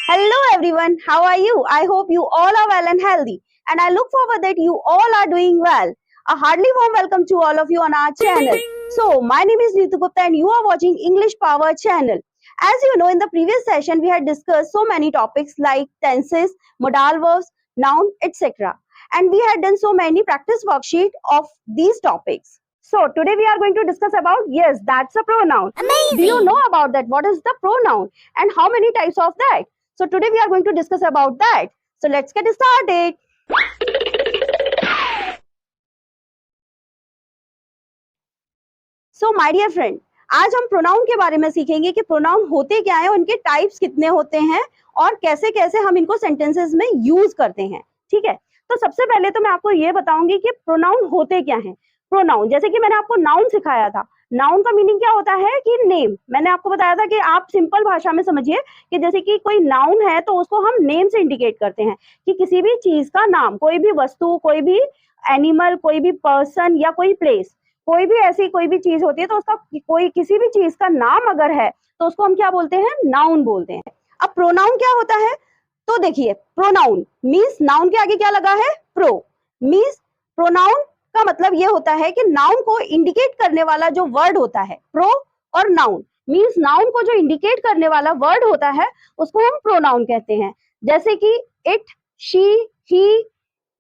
Hello everyone, how are you? I hope you all are well and healthy, and I look forward that you all are doing well. A heartily warm welcome to all of you on our channel. So, my name is Neetu Gupta and you are watching English Power channel. As you know, in the previous session we had discussed so many topics like tenses, modal verbs, noun, etc. And we had done so many practice worksheet of these topics. So today we are going to discuss about, yes, that's a pronoun. Amazing. Do you know about that? What is the pronoun and how many types of that? So today we are going to discuss about that. So let's get started. So my dear friend, आज हम pronoun के बारे में सीखेंगे कि pronoun होते क्या हैं, उनके टाइप्स कितने होते हैं और कैसे कैसे हम इनको सेंटेंसेस में यूज करते हैं. ठीक है, तो सबसे पहले तो मैं आपको ये बताऊंगी कि प्रोनाउन होते क्या हैं. प्रोनाउन, जैसे कि मैंने आपको नाउन सिखाया था, नाउन का मीनिंग क्या होता है कि नेम. मैंने आपको बताया था कि आप सिंपल भाषा में समझिए कि जैसे कि कोई नाउन है तो उसको हम नेम से इंडिकेट करते हैं कि किसी भी चीज का नाम, कोई भी वस्तु, कोई भी एनिमल, कोई भी पर्सन या कोई प्लेस, कोई भी ऐसी कोई भी चीज होती है तो उसका कोई किसी भी चीज का नाम अगर है तो उसको हम क्या बोलते हैं, नाउन बोलते हैं. अब प्रोनाउन क्या होता है, तो देखिए प्रोनाउन मींस नाउन के आगे क्या लगा है, प्रो. मींस प्रोनाउन का मतलब ये होता है कि नाउन को इंडिकेट करने वाला जो वर्ड होता है, प्रो और नाउन मींस नाउन को जो इंडिकेट करने वाला वर्ड होता है उसको हम प्रोनाउन कहते हैं. जैसे कि इट, शी, ही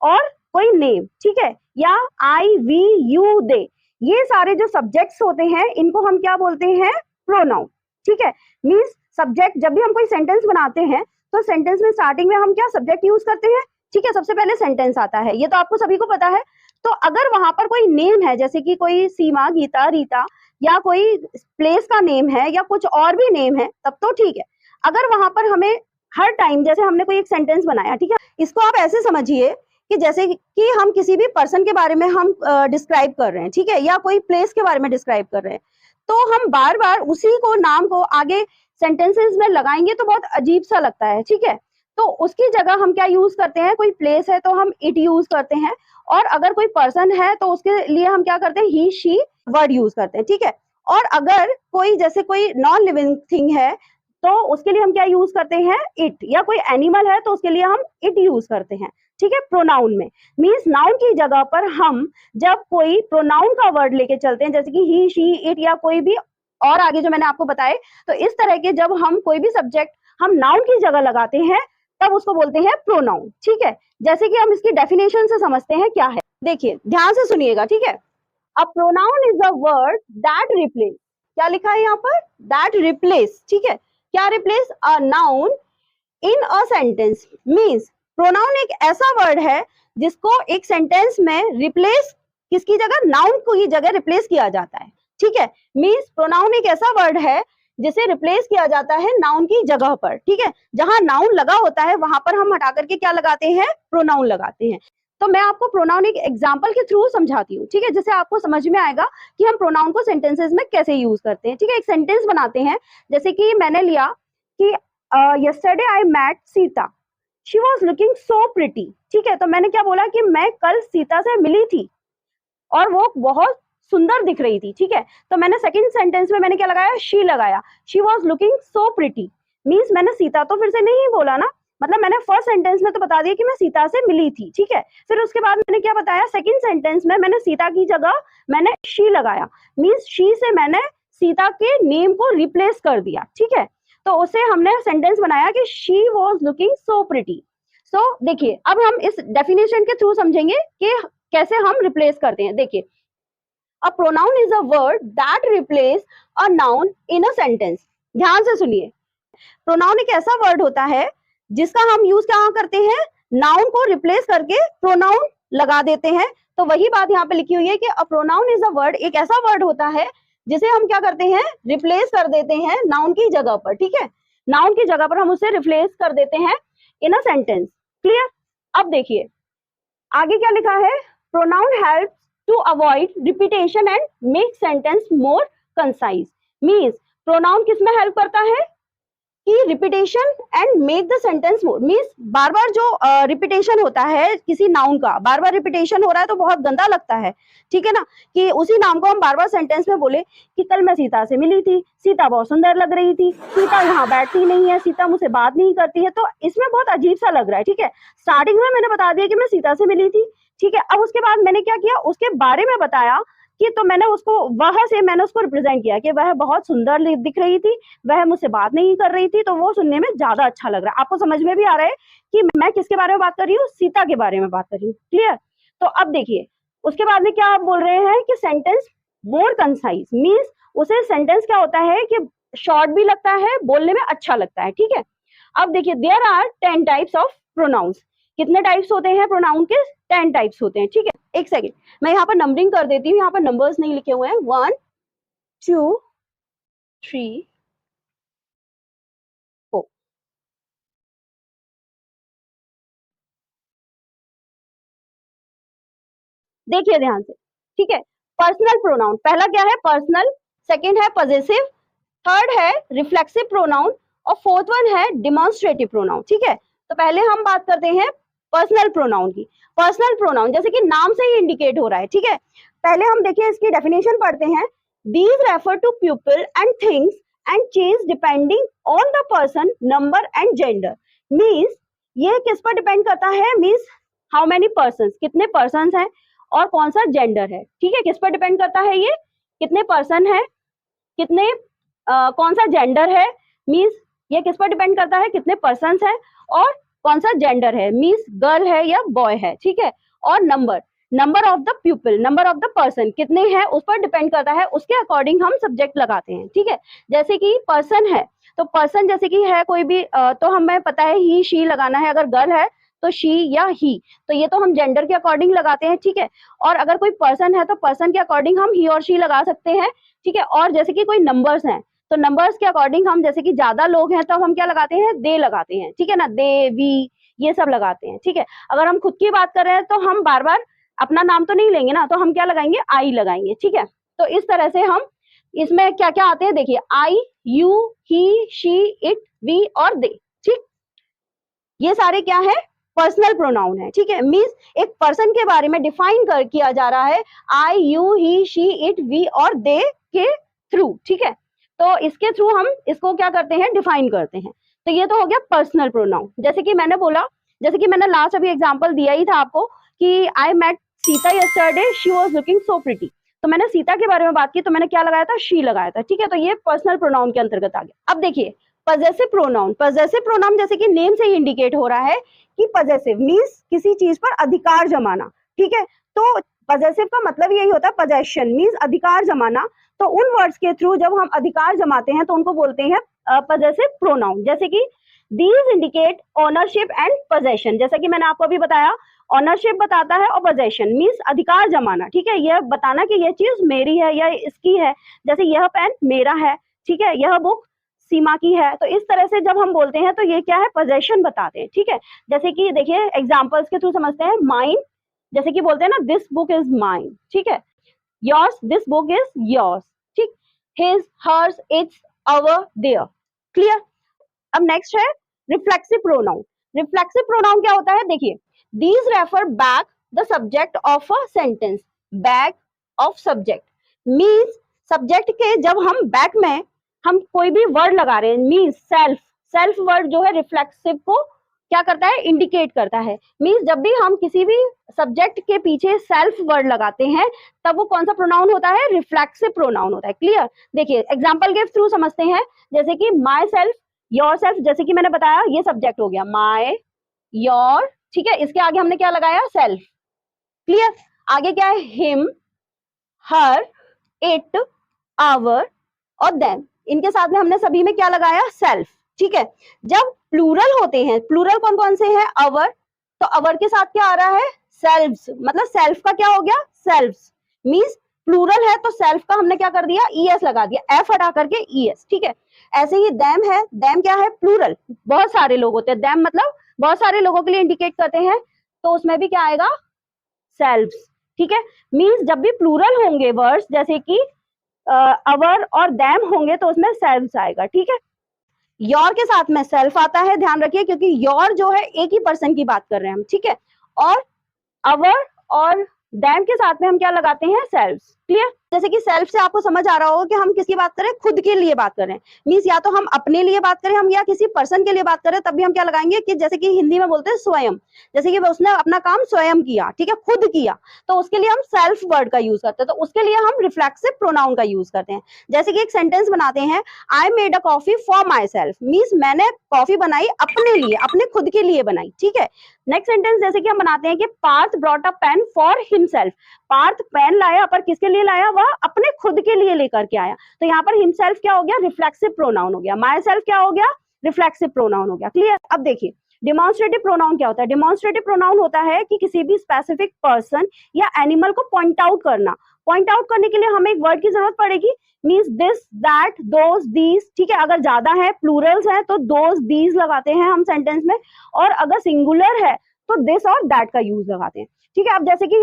और कोई नेम. ठीक है, या आई, वी, यू, दे, ये सारे जो सब्जेक्ट्स होते हैं इनको हम क्या बोलते हैं, प्रोनाउन. ठीक है, मींस सब्जेक्ट. जब भी हम कोई सेंटेंस बनाते हैं तो सेंटेंस में स्टार्टिंग में हम क्या सब्जेक्ट यूज करते हैं. ठीक है, सबसे पहले सेंटेंस आता है, ये तो आपको सभी को पता है. तो अगर वहां पर कोई नेम है, जैसे कि कोई सीमा, गीता, रीता, या कोई प्लेस का नेम है या कुछ और भी नेम है, तब तो ठीक है. अगर वहां पर हमें हर टाइम, जैसे हमने कोई एक सेंटेंस बनाया, ठीक है, इसको आप ऐसे समझिए कि जैसे कि हम किसी भी पर्सन के बारे में हम डिस्क्राइब कर रहे हैं, ठीक है, या कोई प्लेस के बारे में डिस्क्राइब कर रहे हैं, तो हम बार बार उसी को, नाम को आगे सेंटेंसेस में लगाएंगे तो बहुत अजीब सा लगता है. ठीक है, तो उसकी जगह हम क्या यूज करते हैं, कोई प्लेस है तो हम इट यूज करते हैं, और अगर कोई पर्सन है तो उसके लिए हम क्या करते हैं, ही, शी वर्ड यूज करते हैं. ठीक है, और अगर कोई जैसे कोई नॉन लिविंग थिंग है तो उसके लिए हम क्या यूज करते हैं, इट, या कोई एनिमल है तो उसके लिए हम इट यूज करते हैं. ठीक है, प्रोनाउन में मींस नाउन की जगह पर हम जब कोई प्रोनाउन का वर्ड लेके चलते हैं, जैसे कि ही, शी, इट या कोई भी और आगे जो मैंने आपको बताए, तो इस तरह के जब हम कोई भी सब्जेक्ट हम नाउन की जगह लगाते हैं तब उसको बोलते हैं प्रोनाउन. ठीक है, जैसे कि हम इसकी डेफिनेशन से समझते हैं क्या है. देखिए ध्यान से सुनिएगा. ठीक है, a pronoun is a word that replace, क्या लिखा है यहाँ पर, दैट रिप्लेस. ठीक है, क्या replace, a noun in a sentence. Means pronoun एक ऐसा वर्ड है जिसको एक सेंटेंस में रिप्लेस, किसकी जगह, नाउन को ही जगह रिप्लेस किया जाता है. ठीक है, मींस प्रोनाउन एक ऐसा वर्ड है जिसे रिप्लेस किया जाता है नाउन की जगह पर. ठीक है, जहां नाउन लगा होता है वहां पर हम हटा करके क्या लगाते हैं, प्रोनाउन लगाते हैं. तो मैं आपको प्रोनाउन एक एग्जांपल के थ्रू समझाती हूँ. ठीक है, जिससे आपको समझ में आएगा कि हम प्रोनाउन को सेंटेंसेस में कैसे यूज करते हैं. ठीक है, एक सेंटेंस बनाते हैं, जैसे कि मैंने लिया कि yesterday I met Sita, she was looking so pretty. ठीक है, तो मैंने क्या बोला कि मैं कल सीता से मिली थी और वो बहुत सुंदर दिख रही थी. ठीक है, तो मैंने सेकंड सेंटेंस में मैंने क्या लगाया, शी लगाया, she was looking so pretty. Means मैंने सीता तो फिर से नहीं बोला ना, मतलब मैंने फर्स्ट सेंटेंस में तो बता दिया कि मैं सीता से मिली थी. ठीक है, फिर उसके बाद मैंने क्या बताया, सेकंड सेंटेंस में मैंने सीता की जगह मैंने शी लगाया. मींस शी से मैंने सीता के नेम को रिप्लेस कर दिया. ठीक है, तो उसे हमने सेंटेंस बनाया कि she was looking so pretty. So देखिए अब हम इस डेफिनेशन के थ्रू समझेंगे कि कैसे हम रिप्लेस करते हैं. देखिए, a pronoun is a word that replace a noun in a sentence. ध्यान से सुनिए, प्रोनाउन एक ऐसा वर्ड होता है जिसका हम यूज क्या करते हैं, नाउन को रिप्लेस करके प्रोनाउन लगा देते हैं. तो वही बात यहाँ पे लिखी हुई है कि a pronoun is a word, एक ऐसा वर्ड होता है जिसे हम क्या करते हैं, रिप्लेस कर देते हैं नाउन की जगह पर. ठीक है, नाउन की जगह पर हम उसे रिप्लेस कर देते हैं इन अ सेंटेंस. क्लियर. अब देखिए आगे क्या लिखा है, pronoun help to avoid repetition and make sentence more concise. Means pronoun किसमें हेल्प करता है, कि repetition and make the sentence more, means बार बार जो रिपीटेशन होता है किसी नाउन का, बार बार रिपीटेशन हो रहा है तो बहुत गंदा लगता है, ठीक है ना, कि उसी नाम को हम बार बार सेंटेंस में बोले कि कल मैं सीता से मिली थी, सीता बहुत सुंदर लग रही थी, सीता यहाँ बैठती नहीं है, सीता मुझसे बात नहीं करती है, तो इसमें बहुत अजीब सा लग रहा है, ठीक है। स्टार्टिंग में मैंने बता दिया कि मैं सीता से मिली थी, ठीक है। अब उसके बाद मैंने क्या किया, उसके बारे में बताया कि तो मैंने उसको वहां से मैंने उसको रिप्रेजेंट किया कि वह बहुत सुंदर दिख रही थी, वह मुझसे बात नहीं कर रही थी, तो वो सुनने में ज्यादा अच्छा लग रहा है। आपको समझ में भी आ रहा है कि मैं किसके बारे में बात कर रही हूँ, सीता के बारे में बात कर रही हूँ, क्लियर। तो अब देखिए उसके बाद में क्या आप बोल रहे हैं कि सेंटेंस मोर कंसाइज, मीन्स उसे सेंटेंस क्या होता है कि शॉर्ट भी लगता है, बोलने में अच्छा लगता है, ठीक है। अब देखिए there are 10 types of pronouns, कितने टाइप्स होते हैं प्रोनाउन के, 10 टाइप्स होते हैं, ठीक है। एक सेकेंड मैं यहाँ पर नंबरिंग कर देती हूँ, यहाँ पर नंबर्स नहीं लिखे हुए हैं, 1 2 3 4। देखिए ध्यान से, ठीक है। पर्सनल प्रोनाउन, पहला क्या है पर्सनल, सेकंड है पजेसिव, थर्ड है रिफ्लेक्सिव प्रोनाउन और फोर्थ वन है डिमॉन्स्ट्रेटिव प्रोनाउन, ठीक है। तो पहले हम बात करते हैं पर्सनल प्रोनाउन की। पर्सनल प्रोनाउन जैसे कि नाम से ही इंडिकेट हो रहा है, ठीक है। पहले हम देखिए इसकी डेफिनेशन पढ़ते हैं। These refer to people and things and change depending on the person, number and gender. Means ये किस पर डिपेंड करता है, मीन्स हाउ मेनी पर्सन, कितने पर्सन हैं और कौन सा जेंडर है, ठीक है। किस पर डिपेंड करता है ये, कितने पर्सन है, कितने कौन सा जेंडर है, मीन्स ये किस पर डिपेंड करता है, कितने पर्सन्स है और कौन सा जेंडर है, मीन्स गर्ल है या बॉय है, ठीक है। और number, number of the people, number of the person कितने हैं उस पर डिपेंड करता है, उसके अकॉर्डिंग हम सब्जेक्ट लगाते हैं, ठीक है। जैसे कि पर्सन है तो पर्सन जैसे कि है कोई भी तो हमें पता है ही शी लगाना है, अगर गर्ल है तो शी या ही, तो ये तो हम जेंडर के अकॉर्डिंग लगाते हैं, ठीक है। और अगर कोई पर्सन है तो पर्सन के अकॉर्डिंग हम ही और शी लगा सकते हैं, ठीक है। और जैसे कि कोई नंबर्स हैं तो नंबर्स के अकॉर्डिंग हम जैसे कि ज्यादा लोग हैं तो हम क्या लगाते हैं, दे लगाते हैं, ठीक है ना, दे वी ये सब लगाते हैं, ठीक है। अगर हम खुद की बात कर रहे हैं तो हम बार बार अपना नाम तो नहीं लेंगे ना, तो हम क्या लगाएंगे, आई लगाएंगे, ठीक है। तो इस तरह से हम इसमें क्या क्या आते हैं देखिए, I, you, he, she, it, we और दे, ठीक। ये सारे क्या है, पर्सनल प्रोनाउन है, ठीक है। मींस एक पर्सन के बारे में डिफाइन कर किया जा रहा है I, you, he, she, it, we और दे के थ्रू, ठीक है। तो इसके थ्रू हम इसको क्या करते हैं, डिफाइन करते हैं। तो ये तो हो गया पर्सनल प्रोनाउन। जैसे कि मैंने बोला, जैसे कि मैंने लास्ट अभी एग्जांपल दिया ही था आपको कि I met Sita yesterday, she was looking so pretty, तो मैंने सीता के बारे में बात की तो मैंने क्या लगाया था, शी लगाया था, ठीक है। तो ये पर्सनल प्रोनाउन के अंतर्गत आ गया। अब देखिए पजेसिव प्रोनाउन, पजेसिव प्रोनाउन जैसे कि नेम से ही इंडिकेट हो रहा है कि पजेसिव मींस किसी चीज पर अधिकार जमाना, ठीक है। तो पजेसिव का मतलब यही होता है, पजेशन मींस अधिकार जमाना। तो उन वर्ड्स के थ्रू जब हम अधिकार जमाते हैं तो उनको बोलते हैं पजेसिव प्रोनाउन। जैसे कि these indicate ownership and possession, जैसा कि मैंने आपको अभी बताया, ओनरशिप बताता है और पोजेशन मींस अधिकार जमाना, ठीक है। यह बताना कि यह चीज मेरी है या इसकी है, जैसे यह पेन मेरा है, ठीक है, यह बुक सीमा की है। तो इस तरह से जब हम बोलते हैं तो ये क्या है, पोजेशन बताते हैं, ठीक है। जैसे कि देखिए एग्जांपल्स के थ्रू समझते हैं, माइन जैसे कि बोलते हैं ना, दिस बुक इज माइन, ठीक है। Yours, this book is yours, ठीक। His, hers, its, our, their, clear. अब नेक्स्ट है रिफ्लेक्सिव प्रोनाउन। रिफ्लेक्सिव प्रोनाउन क्या होता है, देखिए these refer back the subject of a sentence, back of subject means subject के जब हम बैक में हम कोई भी वर्ड लगा रहे हैं, मींस सेल्फ, सेल्फ वर्ड जो है रिफ्लेक्सिव को क्या करता है, इंडिकेट करता है। मींस जब भी हम किसी भी सब्जेक्ट के पीछे सेल्फ वर्ड लगाते हैं तब वो कौन सा प्रोनाउन होता है, रिफ्लेक्सिव प्रोनाउन होता है, क्लियर। देखिए एग्जांपल के थ्रू समझते हैं, जैसे कि माई सेल्फ, योर सेल्फ, जैसे कि मैंने बताया ये सब्जेक्ट हो गया माई, योर, ठीक है। इसके आगे हमने क्या लगाया, सेल्फ, क्लियर। आगे क्या है, हिम, हर, इट, आवर और देम, इनके साथ में हमने सभी में क्या लगाया, सेल्फ, ठीक है। जब प्लूरल होते हैं, प्लूरल कौन कौन से हैं, अवर, तो अवर के साथ क्या आ रहा है, सेल्व्स, मतलब सेल्फ का क्या हो गया, सेल्व्स मींस प्लूरल है तो सेल्फ का हमने क्या कर दिया, ईएस लगा दिया, एफ हटा करके ईएस, ठीक है। ऐसे ही देम है, देम क्या है, प्लूरल, बहुत सारे लोग होते हैं, देम मतलब बहुत सारे लोगों के लिए इंडिकेट करते हैं, तो उसमें भी क्या आएगा, सेल्व्स, ठीक है। मींस जब भी प्लूरल होंगे वर्ड्स जैसे कि अवर और देम होंगे तो उसमें सेल्व्स आएगा, ठीक है। योर के साथ में सेल्फ आता है, ध्यान रखिए, क्योंकि योर जो है एक ही पर्सन की बात कर रहे हैं हम, ठीक है। और अवर और देम के साथ में हम क्या लगाते हैं, सेल्फ। क्लियर। जैसे कि सेल्फ से आपको समझ आ रहा होगा कि हम किसकी बात करें, खुद के लिए बात कर रहे हैं। मींस या तो हम अपने लिए बात करें, हम या किसी पर्सन के लिए बात करें, तब भी हम क्या लगाएंगे कि जैसे कि हिंदी में बोलते हैं स्वयं, जैसे कि उसने अपना काम स्वयं किया, ठीक है, खुद किया, तो उसके लिए हम सेल्फ वर्ड का यूज करते हैं, तो उसके लिए हम रिफ्लेक्सिव प्रोनाउन का यूज करते हैं। जैसे कि एक सेंटेंस बनाते हैं, I made a coffee for my self, means मैंने कॉफी बनाई अपने लिए, अपने खुद के लिए बनाई, ठीक है। नेक्स्ट सेंटेंस जैसे कि हम बनाते हैं कि Parth brought a pen for himself, Parth pen लाया, पर किसके लिए लाया, वह अपने खुद के लिए लेकर के आया, तो यहाँ पर हिमसेल्फ क्या हो गया, रिफ्लेक्सिव प्रोनाउन हो गया, माई सेल्फ क्या हो गया, रिफ्लेक्सिव प्रोनाउन हो गया। क्लियर। अब देखिए डिमॉन्स्ट्रेटिव प्रोनाउन क्या होता है। डिमॉन्स्ट्रेटिव प्रोनाउन होता है कि किसी भी स्पेसिफिक पर्सन या एनिमल को पॉइंट आउट करना। पॉइंट आउट करने के लिए हमें एक वर्ड की जरूरत पड़ेगी, means this, that, those, these, ठीक है। अगर ज्यादा है, प्लूरल्स है, तो दोज, दीज लगाते हैं हम सेंटेंस में, और अगर सिंगुलर है तो दिस और दैट का यूज लगाते हैं, ठीक है। अब जैसे कि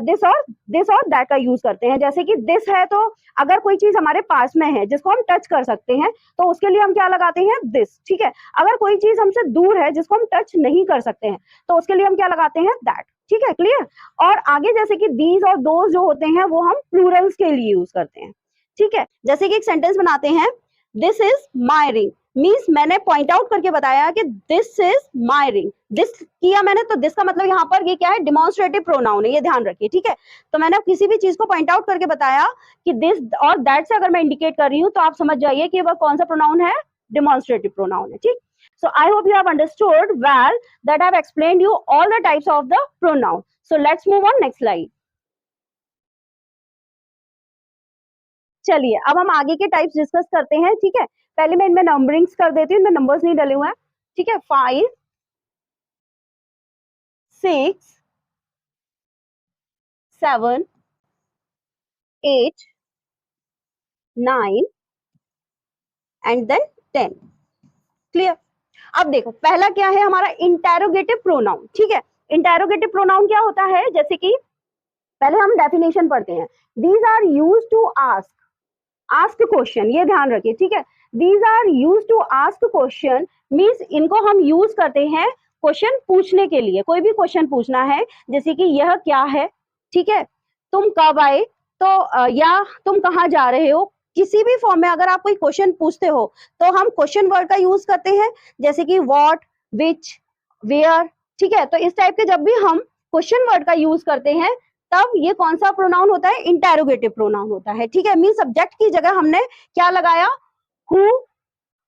दिस और दैट का यूज करते हैं, जैसे कि दिस है तो अगर कोई चीज हमारे पास में है जिसको हम टच कर सकते हैं, तो उसके लिए हम क्या लगाते हैं, दिस, ठीक है। अगर कोई चीज हमसे दूर है जिसको हम टच नहीं कर सकते हैं, तो उसके लिए हम क्या लगाते हैं, दैट, ठीक है। क्लियर। और आगे जैसे कि दीज और दोज जो होते हैं वो हम प्लूरल्स के लिए यूज करते हैं, ठीक है। जैसे कि एक सेंटेंस बनाते हैं, this is my ring, means मैंने पॉइंट आउट करके बताया कि this is my ring, this किया मैंने, तो दिस का मतलब यहाँ पर ये क्या है, डिमॉन्स्ट्रेटिव प्रोनाउन है, ये ध्यान रखिए, ठीक है। तो मैंने किसी भी चीज को पॉइंट आउट करके बताया कि दिस और दैट से अगर मैं इंडिकेट कर रही हूँ, तो आप समझ जाइए कि वह कौन सा प्रोनाउन है, डिमॉन्स्ट्रेटिव प्रोनाउन है, ठीक। So I hope you have understood well that I have explained you all the types of the pronoun. So let's move on next slide. चलिए अब हम आगे के टाइप्स डिस्कस करते हैं, ठीक है। पहले मैं इनमें नंबरिंग्स कर देती हूँ, इनमें नंबर्स नहीं डले हुए हैं, ठीक है। 5, 6, 7, 8, 9 एंड देन 10। क्लियर। अब देखो पहला क्या है हमारा, इंटेरोगेटिव प्रोनाउन, ठीक है। इंटेरोगेटिव प्रोनाउन क्या होता है, जैसे कि पहले हम डेफिनेशन पढ़ते हैं, these are used to ask question, ये ध्यान रखिए, ठीक है। These are used to ask question, means इनको हम यूज करते हैं क्वेश्चन पूछने के लिए। कोई भी क्वेश्चन पूछना है, जैसे कि यह क्या है, ठीक है, तुम कब आए, तो या तुम कहाँ जा रहे हो, किसी भी फॉर्म में अगर आप कोई क्वेश्चन पूछते हो तो हम क्वेश्चन वर्ड का यूज करते हैं, जैसे कि व्हाट, विच, वेयर, ठीक है। तो इस टाइप के जब भी हम क्वेश्चन वर्ड का यूज करते हैं, तब ये कौन सा प्रोनाउन होता है, इंटेरोगेटिव प्रोनाउन होता है, ठीक है। मीन सब्जेक्ट की जगह हमने क्या लगाया, who,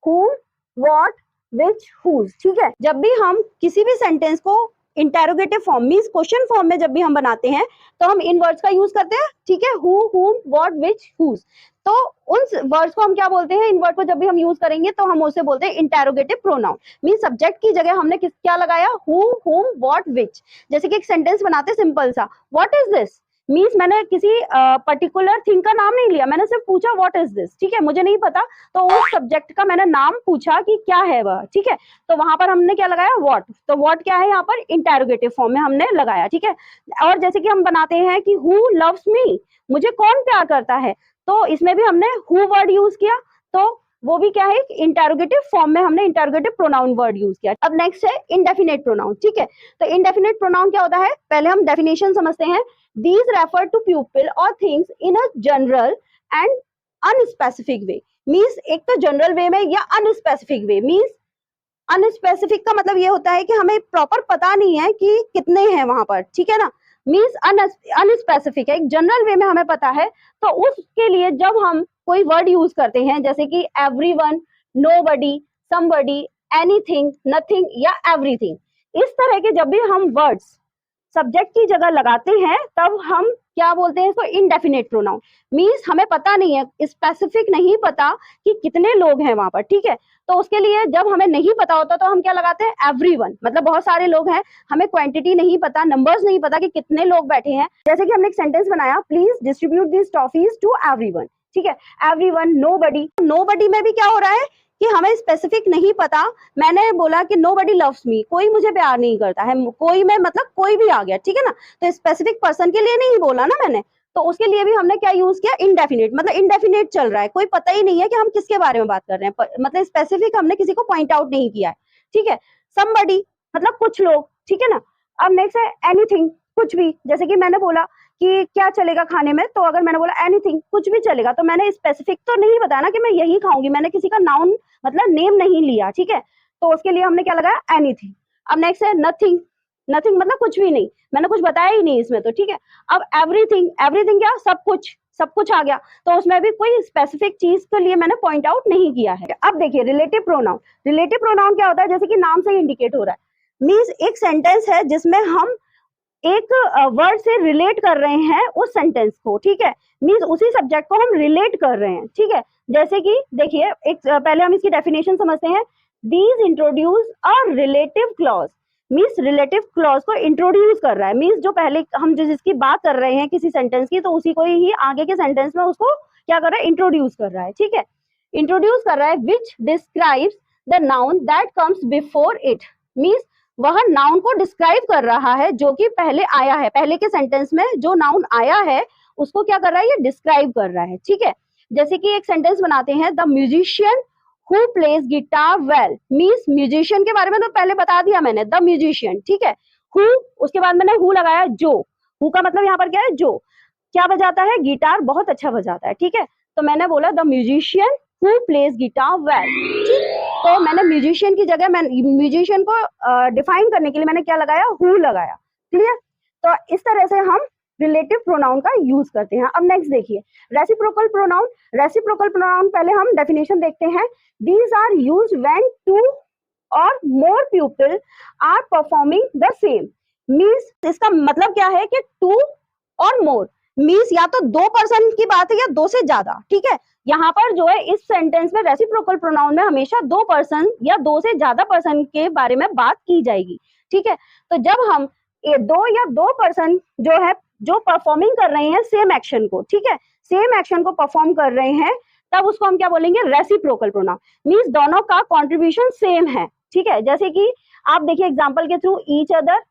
whom, what, which, whose, ठीक है। जब भी हम किसी भी सेंटेंस को interrogative form means question form में जब भी हम बनाते हैं, तो हम इन वर्ड्स का यूज करते हैं, ठीक है, who, whom, what, which, whose। तो उन वर्ड्स को हम क्या बोलते हैं, इन वर्ड को जब भी हम यूज करेंगे तो हम उसे बोलते हैं इंटेरोगेटिव प्रोनाउन। मीन सब्जेक्ट की जगह हमने क्या लगाया, हु, whom, what, which। जैसे कि एक सेंटेंस बनाते हैं सिंपल सा, व्हाट इज दिस, मीन्स मैंने किसी पर्टिकुलर थिंग का नाम नहीं लिया, मैंने सिर्फ पूछा व्हाट इज दिस, ठीक है, मुझे नहीं पता, तो उस सब्जेक्ट का मैंने नाम पूछा कि क्या है वह, ठीक है। तो वहां पर हमने क्या लगाया, व्हाट। तो व्हाट क्या है यहाँ पर, इंटेरोगेटिव फॉर्म में हमने लगाया, ठीक है। और जैसे कि हम बनाते हैं कि हु लव्स मी, मुझे कौन प्यार करता है, तो इसमें भी हमने हु वर्ड यूज किया, तो वो भी क्या है, इंटेरोगेटिव फॉर्म में हमने इंटेरोगेटिव प्रोनाउन वर्ड यूज किया। अब नेक्स्ट है इंडेफिनेट प्रोनाउन, ठीक है। तो इंडेफिनेट प्रोनाउन क्या होता है, पहले हम डेफिनेशन समझते हैं, these refer to people or things in a general and unspecific way। means एक तो जनरल वे में या अनस्पेसिफिक वे। means अनस्पेसिफिक का मतलब ये होता है कि हमें प्रॉपर पता नहीं है कि कितने हैं वहां पर, ठीक है ना। मीन्स अनस्पेसिफिक है, एक जनरल वे में हमें पता है, तो उसके लिए जब हम कोई वर्ड यूज करते हैं, जैसे कि everyone, nobody, somebody, anything, nothing या एवरीथिंग, इस तरह के जब भी हम वर्ड्स सब्जेक्ट की जगह लगाते हैं, तब हम क्या बोलते हैं इसको, इंडेफिनेट प्रोनाउन। मींस हमें पता नहीं है, स्पेसिफिक नहीं पता कि कितने लोग हैं वहां पर, ठीक है। तो उसके लिए जब हमें नहीं पता होता तो हम क्या लगाते हैं, एवरीवन, मतलब बहुत सारे लोग हैं, हमें क्वांटिटी नहीं पता, नंबर्स नहीं पता कि कितने लोग बैठे हैं। जैसे कि हमने एक सेंटेंस बनाया, please distribute this toffees to everyone, ठीक है। एवरीवन, नोबडी, नोबडी में भी क्या हो रहा है कि हमें स्पेसिफिक नहीं पता। मैंने बोला कि नोबडी लव्स मी, कोई मुझे प्यार नहीं करता है, कोई में मतलब कोई भी आ गया, ठीक है ना। तो स्पेसिफिक पर्सन के लिए नहीं बोला ना मैंने, तो उसके लिए भी हमने क्या यूज किया, इंडेफिनिट, मतलब इंडेफिनिट चल रहा है, कोई पता ही नहीं है कि हम किसके बारे में बात कर रहे हैं, मतलब स्पेसिफिक हमने किसी को पॉइंट आउट नहीं किया है, ठीक है। समबडी मतलब कुछ लोग, ठीक है ना। अब नेक्स्ट है एनीथिंग, कुछ भी, जैसे कि मैंने बोला कि क्या चलेगा खाने में, तो अगर मैंने बोला एनीथिंग, कुछ भी चलेगा, तो मैंने स्पेसिफिक तो नहीं बताया ना कि मैं यही खाऊंगी, मैंने किसी का नाउन मतलब नेम नहीं लिया, ठीक है। तो उसके लिए हमने क्या लगाया, एनीथिंग। अब नेक्स्ट है नथिंग, नथिंग मतलब कुछ भी नहीं, मैंने कुछ बताया ही नहीं इसमें, तो ठीक है। अब एवरीथिंग, एवरीथिंग क्या, सब कुछ, सब कुछ आ गया, तो उसमें भी कोई स्पेसिफिक चीज के लिए मैंने पॉइंट आउट नहीं किया है। अब देखिए रिलेटिव प्रोनाउन, रिलेटिव प्रोनाउन क्या होता है, जैसे कि नाम से ही इंडिकेट हो रहा है, मींस एक सेंटेंस है जिसमें हम एक वर्ड से रिलेट कर रहे हैं उस सेंटेंस को, ठीक है, मींस उसी सब्जेक्ट को हम रिलेट कर रहे हैं, ठीक है। जैसे कि देखिए एक पहले हम इसकी डेफिनेशन समझते हैं, these introduce a relative clause, means relative clause को इंट्रोड्यूस कर रहा है, मींस जो पहले हम जिसकी बात कर रहे हैं किसी सेंटेंस की, तो उसी को ही आगे के सेंटेंस में उसको क्या कर रहा है, इंट्रोड्यूस कर रहा है, ठीक है, इंट्रोड्यूस कर रहा है, which describes the noun that comes before it, means वह नाउन को डिस्क्राइब कर रहा है जो कि पहले आया है, पहले के सेंटेंस में जो नाउन आया है उसको क्या कर रहा है, ये डिस्क्राइब कर रहा है, ठीक है। जैसे कि एक सेंटेंस बनाते हैं, the musician who plays guitar well, means musician के बारे में तो पहले बता दिया मैंने, द म्यूजिशियन, ठीक है। हु, उसके बाद मैंने हु लगाया, जो, हु का मतलब यहाँ पर क्या है, जो क्या बजाता है, गिटार बहुत अच्छा बजाता है, ठीक है। तो मैंने बोला the musician who plays guitar well, ठीक। तो मैंने म्यूजिशियन की जगह मैं म्यूजिशियन को डिफाइन करने के लिए मैंने क्या लगाया, हु लगाया, क्लियर। तो इस तरह से हम रिलेटिव प्रोनाउन का यूज करते हैं। अब नेक्स्ट देखिए रेसिप्रोकल प्रोनाउन, रेसिप्रोकल प्रोनाउन पहले हम डेफिनेशन देखते हैं, these are used when two और more people are performing the same, मींस इसका मतलब क्या है कि टू और मोर, मींस या तो दो पर्सन की बात है या दो से ज्यादा, ठीक है। यहाँ पर जो है इस सेंटेंस में रेसिप्रोकल प्रोनाउन में हमेशा दो पर्सन या दो से ज्यादा पर्सन के बारे में बात की जाएगी, ठीक है। तो जब हम दो या दो पर्सन जो है जो परफॉर्मिंग कर रहे हैं सेम एक्शन को, ठीक है, सेम एक्शन को परफॉर्म कर रहे हैं, तब उसको हम क्या बोलेंगे, रेसिप्रोकल प्रोनाउन, मींस दोनों का कॉन्ट्रीब्यूशन सेम है, ठीक है। जैसे कि आप देखिए एग्जाम्पल के through, each other,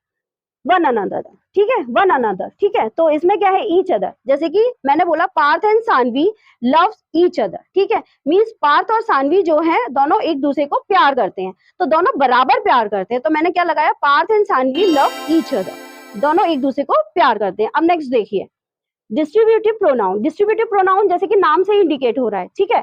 one another, ठीक है, वन अनदर, ठीक है। तो इसमें क्या है, ईच अदर, जैसे कि मैंने बोला Parth and Sanvi loves each other, ठीक है, मींस पार्थ और सानवी जो है दोनों एक दूसरे को प्यार करते हैं, तो दोनों बराबर प्यार करते हैं, तो मैंने क्या लगाया, Parth and Sanvi love each other, दोनों एक दूसरे को प्यार करते हैं। अब नेक्स्ट देखिए डिस्ट्रीब्यूटिव प्रोनाउन, डिस्ट्रीब्यूटिव प्रोनाउन जैसे कि नाम से इंडिकेट हो रहा है, ठीक है,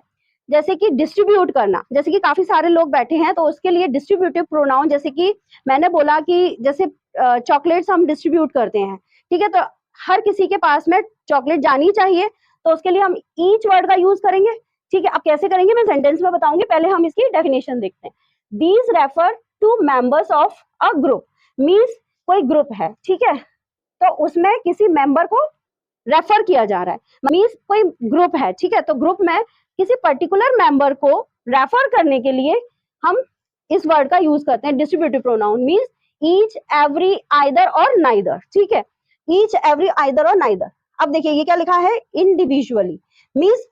जैसे कि डिस्ट्रीब्यूट करना, जैसे कि काफी सारे लोग बैठे हैं तो उसके लिए डिस्ट्रीब्यूटिव प्रोनाउन, जैसे कि मैंने बोला कि जैसे चॉकलेट्स हम डिस्ट्रीब्यूट करते हैं, ठीक है, तो हर किसी के पास में चॉकलेट जानी चाहिए, तो उसके लिए हम ईच वर्ड का यूज करेंगे, ठीक है। अब कैसे करेंगे मैं सेंटेंस में बताऊंगी, पहले हम इसकी डेफिनेशन देखते हैं। These refer to members of a group, means कोई ग्रुप है, ठीक है, तो उसमें किसी मेंबर को रेफर किया जा रहा है, मींस कोई ग्रुप है, ठीक है, तो ग्रुप में किसी पर्टिकुलर मेंबर को रेफर करने के लिए हम इस वर्ड का यूज करते हैं distributive pronoun, means each, every, either और नाइदर, ठीक है, ईच, एवरी, आइदर और नाइदर। अब देखिए ये क्या लिखा है, इंडिविजुअली, मींस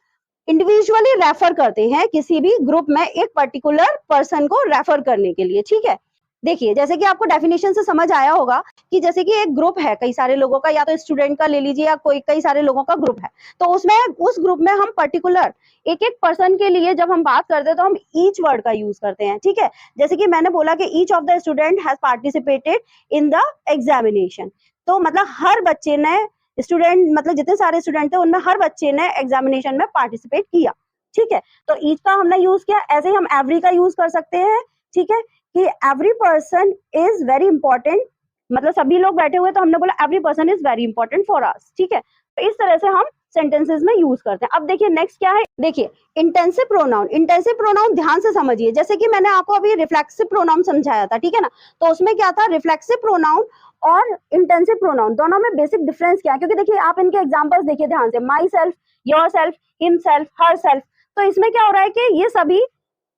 इंडिविजुअली रेफर करते हैं किसी भी ग्रुप में एक पर्टिकुलर पर्सन को रेफर करने के लिए, ठीक है। देखिए जैसे कि आपको डेफिनेशन से समझ आया होगा कि जैसे कि एक ग्रुप है कई सारे लोगों का, या तो स्टूडेंट का ले लीजिए या कोई कई सारे लोगों का ग्रुप है, तो उसमें उस ग्रुप में हम पर्टिकुलर एक एक पर्सन के लिए जब हम बात करते हैं तो हम ईच वर्ड का यूज करते हैं, ठीक है। जैसे कि मैंने बोला कि each of the student has participated in the examination, तो मतलब हर बच्चे ने, स्टूडेंट मतलब जितने सारे स्टूडेंट थे उनमें हर बच्चे ने एग्जामिनेशन में पार्टिसिपेट किया, ठीक है। तो ईच का हमने यूज किया, ऐसे ही हम एवरी का यूज कर सकते हैं, ठीक है, कि every person is very important, मतलब सभी लोग बैठे हुए तो हमने बोला every person is very important for us, ठीक है। तो इस तरह से हम सेंटेंसेस में यूज करते हैं। अब देखिए नेक्स्ट क्या है, देखिए इंटेंसिव प्रोनाउन, इंटेंसिव प्रोनाउन ध्यान से समझिए, जैसे कि मैंने आपको अभी रिफ्लेक्सिव प्रोनाउन समझाया था, ठीक है ना, तो उसमें क्या था, रिफ्लेक्सिव प्रोनाउन और इंटेंसिव प्रोनाउन दोनों में बेसिक डिफरेंस क्या है, क्योंकि देखिए आप इनके एग्जांपल्स देखिए ध्यान से, my self, your self, him self, her self, तो इसमें क्या हो रहा है कि ये सभी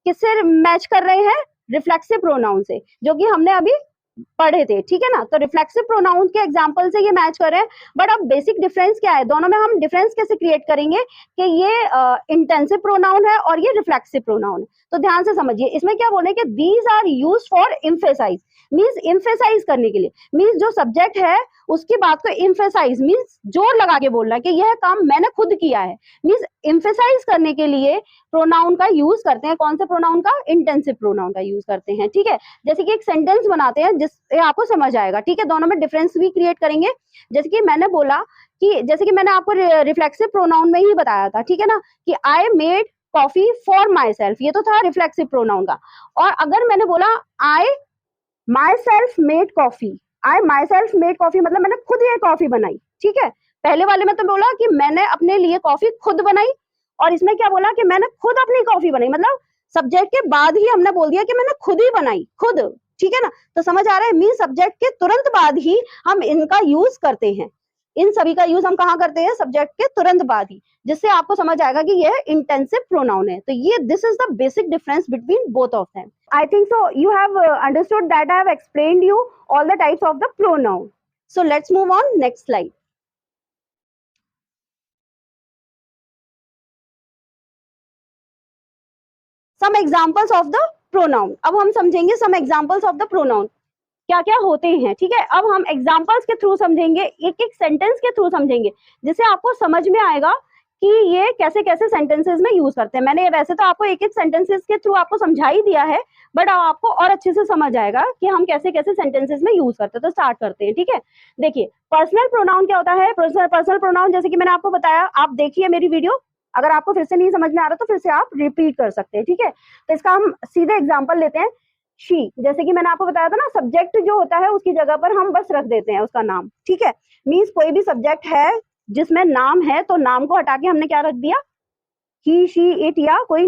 किससे मैच कर रहे हैं, रिफ्लेक्सिव प्रोनाउन से, जो कि हमने अभी पढ़े थे, ठीक है ना। तो रिफ्लेक्सिव प्रोनाउन के एग्जांपल से ये मैच कर रहे हैं, बट अब बेसिक डिफरेंस क्या है, दोनों में हम डिफरेंस कैसे क्रिएट करेंगे कि ये इंटेंसिव प्रोनाउन है और ये रिफ्लेक्सिव प्रोनाउन है। तो ध्यान से समझिए, इसमें क्या बोले कि these are used for emphasize, means emphasize करने के लिए, मींस जो सब्जेक्ट है उसकी बात को एम्फेसाइज मींस जोर लगा के बोलना कि यह काम मैंने खुद किया है, मींस एम्फेसाइज करने के लिए प्रोनाउन का यूज करते हैं। कौन से प्रोनाउन का? इंटेंसिव प्रोनाउन का यूज करते हैं, ठीक है। जैसे कि एक सेंटेंस बनाते हैं जिससे आपको समझ आएगा, ठीक है। दोनों में डिफरेंस भी क्रिएट करेंगे। जैसे कि मैंने बोला कि जैसे कि मैंने आपको रिफ्लेक्सिव प्रोनाउन में ही बताया था, ठीक है ना, कि I made coffee for my self, ये तो था रिफ्लेक्सिव प्रोनाउन का। और अगर मैंने बोला I myself made coffee, I myself made coffee मतलब मैंने खुद ये कॉफी बनाई, ठीक है। पहले वाले में तो बोला कि मैंने अपने लिए कॉफी खुद बनाई, और इसमें क्या बोला कि मैंने खुद अपनी कॉफी बनाई, मतलब सब्जेक्ट के बाद ही हमने बोल दिया कि मैंने खुद ही बनाई, खुद, ठीक है ना। तो समझ आ रहा है, मीन सब्जेक्ट के तुरंत बाद ही हम इनका यूज करते हैं। इन सभी का यूज हम कहाँ करते हैं? सब्जेक्ट के तुरंत बाद ही, जिससे आपको समझ आएगा कि यह इंटेंसिव प्रोनाउन है। तो ये this is the basic difference between both of them. I think so you have understood that I have explained you all the types of the pronoun. So let's move on next slide. Some examples of the pronoun. अब हम समझेंगे some examples of the pronoun. क्या क्या होते हैं, ठीक है। अब हम एग्जाम्पल्स के थ्रू समझेंगे, एक एक सेंटेंस के थ्रू समझेंगे, जिससे आपको समझ में आएगा कि ये कैसे कैसे सेंटेंसेस में यूज करते हैं। मैंने वैसे तो आपको एक एक सेंटेंसेस के थ्रू आपको समझा ही दिया है, बट अब आपको और अच्छे से समझ आएगा कि हम कैसे कैसे सेंटेंसेस में यूज करते हैं। तो स्टार्ट करते हैं, ठीक है। देखिए पर्सनल प्रोनाउन क्या होता है। पर्सनल प्रोनाउन जैसे कि मैंने आपको बताया, आप देखिए मेरी वीडियो, अगर आपको फिर से नहीं समझ में आ रहा तो फिर से आप रिपीट कर सकते हैं, ठीक है। तो इसका हम सीधे एग्जाम्पल लेते हैं। शी, जैसे कि मैंने आपको बताया था ना, सब्जेक्ट जो होता है उसकी जगह पर हम बस रख देते हैं उसका नाम, ठीक है। मींस कोई भी सब्जेक्ट है जिसमें नाम है तो नाम को हटा के हमने क्या रख दिया? ही शी इट, या कोई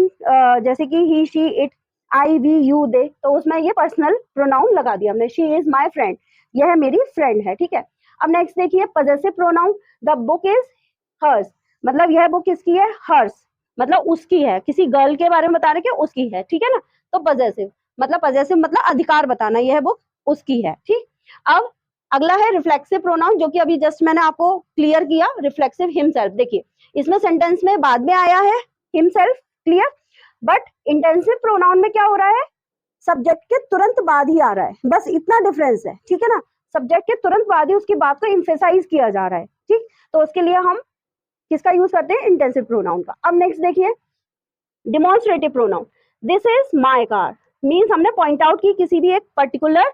जैसे कि he she it, I we you they, तो उसमें ये पर्सनल प्रोनाउन लगा दिया हमने। शी इज माई फ्रेंड, यह मेरी फ्रेंड है, ठीक है। अब नेक्स्ट देखिए possessive pronoun. The book is hers, मतलब यह बुक किसकी है? हर्स, मतलब उसकी है, किसी गर्ल के बारे में बता रहे कि उसकी है, ठीक है ना। तो पजेसिव मतलब अधिकार बताना, यह बुक उसकी है, ठीक। अब अगला है रिफ्लेक्सिव प्रोनाउन, जो कि अभी जस्ट मैंने आपको क्लियर किया, रिफ्लेक्सिव हिमसेल्फ। देखिए इसमें सेंटेंस में बाद में आया है himself, clear, but intensive pronoun में क्या हो रहा है? सब्जेक्ट के तुरंत बाद ही आ रहा है, बस इतना डिफरेंस है, ठीक है ना। सब्जेक्ट के तुरंत बाद ही उसकी बात को एम्फेसाइज किया जा रहा है, ठीक। तो उसके लिए हम किसका यूज करते हैं? इंटेंसिव प्रोनाउन का। अब नेक्स्ट देखिए demonstrative pronoun. This is my car, means हमने पॉइंट आउट की किसी भी एक पर्टिकुलर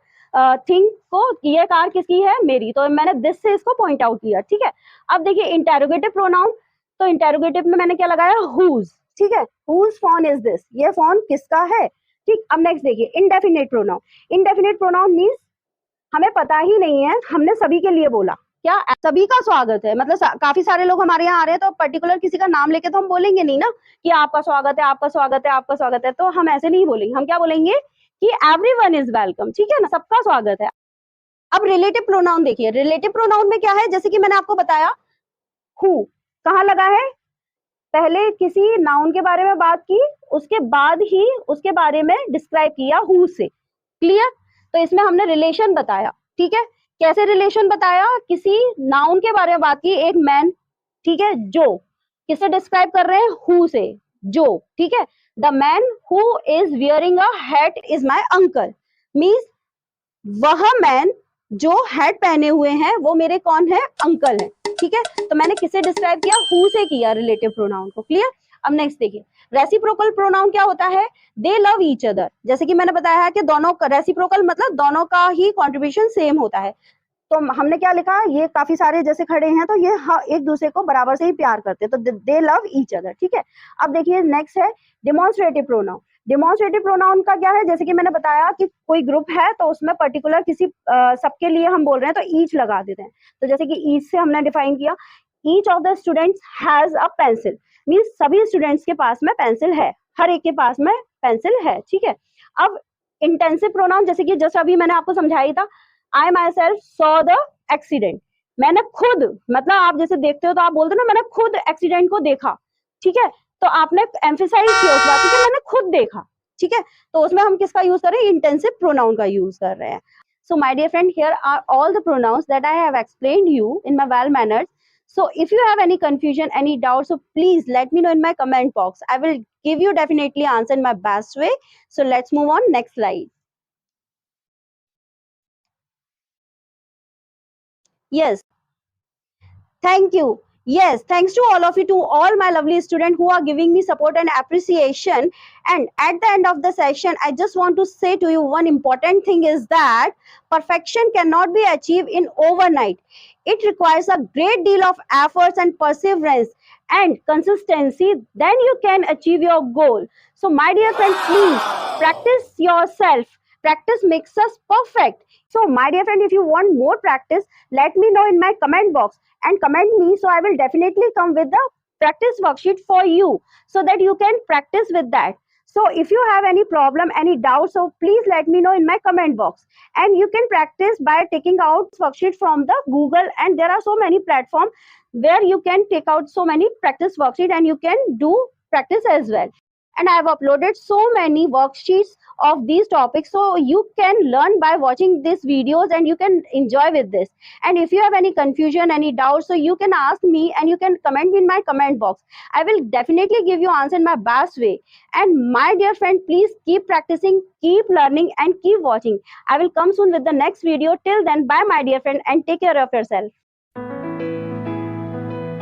थिंग को, ये कार किसकी है? मेरी, तो मैंने दिस से इसको पॉइंट आउट किया, ठीक है। अब देखिए इंटेरोगेटिव प्रोनाउन, तो इंटेरोगेटिव में मैंने क्या लगाया? हुज, ठीक है। हुज फोन इज दिस, ये फोन किसका है, ठीक। अब नेक्स्ट देखिए indefinite pronoun. Indefinite pronoun means हमें पता ही नहीं है, हमने सभी के लिए बोला, क्या सभी का स्वागत है, मतलब काफी सारे लोग हमारे यहाँ आ रहे हैं तो पर्टिकुलर किसी का नाम लेके तो हम बोलेंगे नहीं ना कि आपका स्वागत है, आपका स्वागत है, आपका स्वागत है। तो हम ऐसे नहीं बोलेंगे, हम क्या बोलेंगे कि एवरीवन इज वेलकम, ठीक है ना, सबका स्वागत है। अब रिलेटिव प्रोनाउन देखिए, रिलेटिव प्रोनाउन में क्या है? जैसे कि मैंने आपको बताया हु कहाँ लगा है? पहले किसी नाउन के बारे में बात की, उसके बाद ही उसके बारे में डिस्क्राइब किया हु से, क्लियर। तो इसमें हमने रिलेशन बताया, ठीक है। कैसे रिलेशन बताया? किसी नाउन के बारे में बात की, एक मैन, ठीक है, जो किसे डिस्क्राइब कर रहे हैं? हु से, जो, ठीक है। The man who is wearing a hat is my uncle, means वह मैन जो हैट पहने हुए हैं वो मेरे कौन है? अंकल है, ठीक है। तो मैंने किसे डिस्क्राइब किया? हु से किया रिलेटिव प्रोनाउन को, क्लियर। अब नेक्स्ट देखिए रेसिप्रोकल प्रोनाउन क्या होता है? दे लव ईच अदर, जैसे कि मैंने बताया है कि दोनों, रेसिप्रोकल मतलब दोनों का ही कॉन्ट्रीब्यूशन सेम होता है। तो हमने क्या लिखा? ये काफी सारे जैसे खड़े हैं तो ये एक दूसरे को बराबर से ही प्यार करते हैं, तो दे लव ईच अदर, ठीक है। अब देखिए नेक्स्ट है डिमॉन्स्ट्रेटिव प्रोनाउन। डिमॉन्स्ट्रेटिव प्रोनाउन का क्या है? जैसे कि मैंने बताया कि कोई ग्रुप है तो उसमें पर्टिकुलर किसी सबके लिए हम बोल रहे हैं तो ईच लगा देते हैं। तो जैसे कि ईच से हमने डिफाइन किया, each of the students has a pencil, means सभी स्टूडेंट्स के पास में पेंसिल है, हर एक के पास में पेंसिल है, ठीक है। अब इंटेंसिव प्रोनाउन, जैसे कि जैसे अभी मैंने आपको समझाई था, I myself saw the accident, मैंने खुद, मतलब आप जैसे देखते हो तो आप बोलते हो ना मैंने खुद एक्सीडेंट को देखा, ठीक है। तो आपने एम्फेसाइज किया उस बात को कि मैंने खुद देखा, ठीक है। तो उसमें हम किसका यूज कर रहे हैं? इंटेंसिव प्रोनाउन का यूज कर रहे हैं। So my dear friend, here are all the pronouns that I have explained you in my well manners. So if you have any confusion, any doubt, so please let me know in my comment box. I will give you definitely answer in my best way. So let's move on next slide. Yes. Thank you. Yes, thanks to all of you, to all my lovely students who are giving me support and appreciation. And at the end of the session, I just want to say to you one important thing is that perfection cannot be achieved in overnight. It requires a great deal of efforts and perseverance and consistency. Then you can achieve your goal. So, my dear friends, please practice yourself. Practice makes us perfect. So, my dear friend, if you want more practice, let me know in my comment box and comment me, so I will definitely come with the practice worksheet for you so that you can practice with that. So if you have any problem, any doubt, so please let me know in my comment box. And you can practice by taking out worksheet from the Google, and there are so many platforms where you can take out so many practice worksheet and you can do practice as well. And I have uploaded so many worksheets of these topics, so you can learn by watching these videos and you can enjoy with this. And if you have any confusion, any doubt, so you can ask me and you can comment in my comment box. I will definitely give you answer in my best way. And my dear friend, please keep practicing, keep learning, and keep watching. I will come soon with the next video. Till then, bye my dear friend, and take care of yourself.